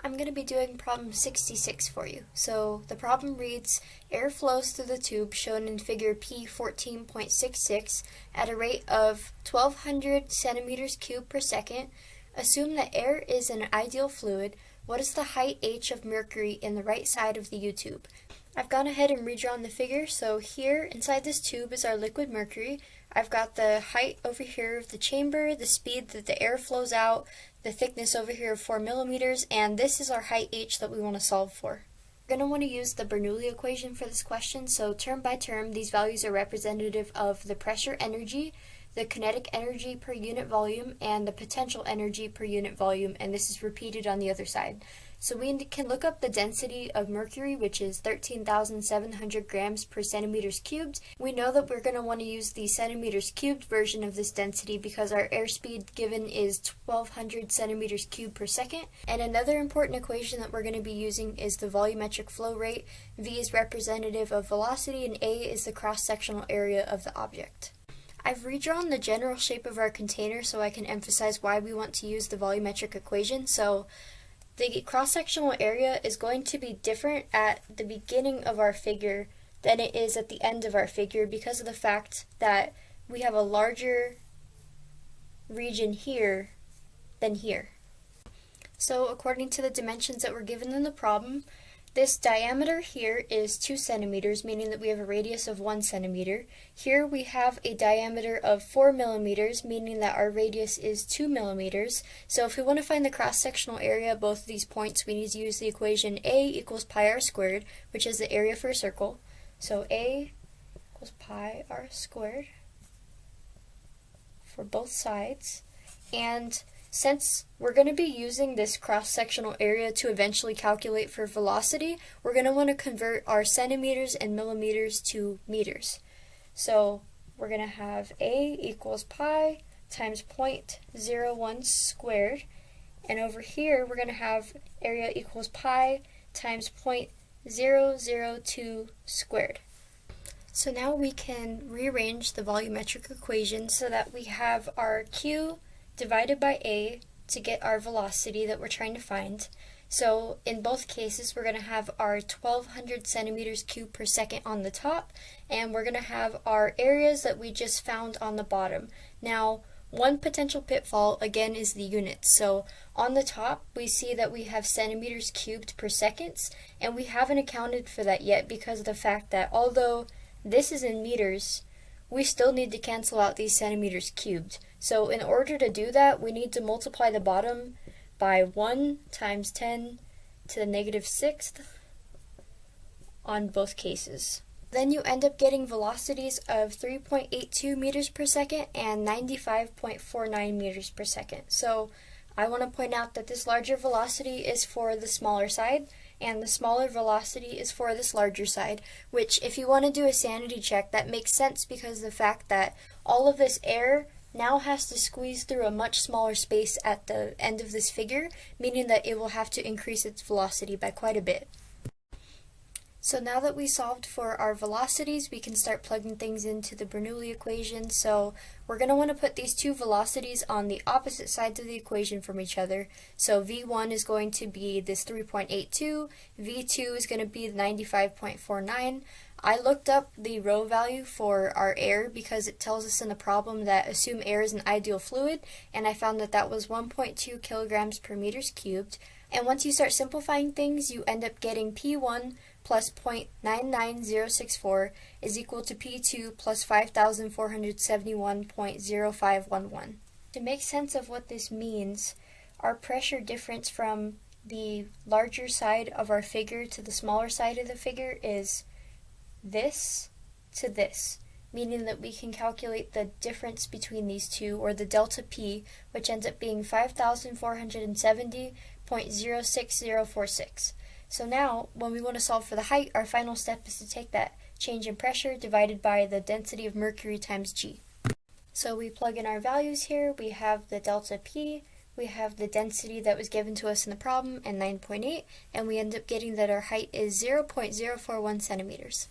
I'm going to be doing problem 66 for you. So the problem reads, air flows through the tube shown in figure P14.66 at a rate of 1200 centimeters cubed per second. Assume that air is an ideal fluid. What is the height h of mercury in the right side of the U-tube? I've gone ahead and redrawn the figure, so here inside this tube is our liquid mercury. I've got the height over here of the chamber, the speed that the air flows out, the thickness over here of 4 millimeters, and this is our height h that we want to solve for. We're going to want to use the Bernoulli equation for this question, so term by term these values are representative of the pressure energy, the kinetic energy per unit volume, and the potential energy per unit volume, and this is repeated on the other side. So we can look up the density of mercury, which is 13,700 grams per centimeters cubed. We know that we're going to want to use the centimeters cubed version of this density because our airspeed given is 1,200 centimeters cubed per second. And another important equation that we're going to be using is the volumetric flow rate. V is representative of velocity and A is the cross-sectional area of the object. I've redrawn the general shape of our container so I can emphasize why we want to use the volumetric equation. So the cross-sectional area is going to be different at the beginning of our figure than it is at the end of our figure because of the fact that we have a larger region here than here. So according to the dimensions that were given in the problem, this diameter here is 2 centimeters, meaning that we have a radius of 1 centimeter. Here we have a diameter of 4 millimeters, meaning that our radius is 2 millimeters. So if we want to find the cross-sectional area of both of these points, we need to use the equation A equals pi r squared, which is the area for a circle. So A equals pi r squared for both sides. And since we're going to be using this cross-sectional area to eventually calculate for velocity, we're going to want to convert our centimeters and millimeters to meters. So we're going to have A equals pi times 0.01 squared, and over here we're going to have area equals pi times 0.002 squared. So now we can rearrange the volumetric equation so that we have our Q divided by A to get our velocity that we're trying to find. So in both cases we're going to have our 1200 centimeters cubed per second on the top, and we're going to have our areas that we just found on the bottom. Now one potential pitfall again is the units. So on the top we see that we have centimeters cubed per seconds, and we haven't accounted for that yet because of the fact that although this is in meters, we still need to cancel out these centimeters cubed. So in order to do that, we need to multiply the bottom by 1 times 10 to the negative 6th on both cases. Then you end up getting velocities of 3.82 meters per second and 95.49 meters per second. So I want to point out that this larger velocity is for the smaller side, and the smaller velocity is for this larger side, which if you want to do a sanity check, that makes sense because of the fact that all of this air now has to squeeze through a much smaller space at the end of this figure, meaning that it will have to increase its velocity by quite a bit. So now that we solved for our velocities, we can start plugging things into the Bernoulli equation. So we're going to want to put these two velocities on the opposite sides of the equation from each other. So V1 is going to be this 3.82, V2 is going to be 95.49. I looked up the rho value for our air because it tells us in the problem that assume air is an ideal fluid, and I found that that was 1.2 kilograms per meters cubed. And once you start simplifying things, you end up getting P1 plus 0.99064 is equal to P2 plus 5,471.0511. To make sense of what this means, our pressure difference from the larger side of our figure to the smaller side of the figure is this to this, meaning that we can calculate the difference between these two, or the delta P, which ends up being 5,470.06046. So now, when we want to solve for the height, our final step is to take that change in pressure divided by the density of mercury times G. So we plug in our values here. We have the delta P, we have the density that was given to us in the problem, and 9.8, and we end up getting that our height is 0.041 centimeters.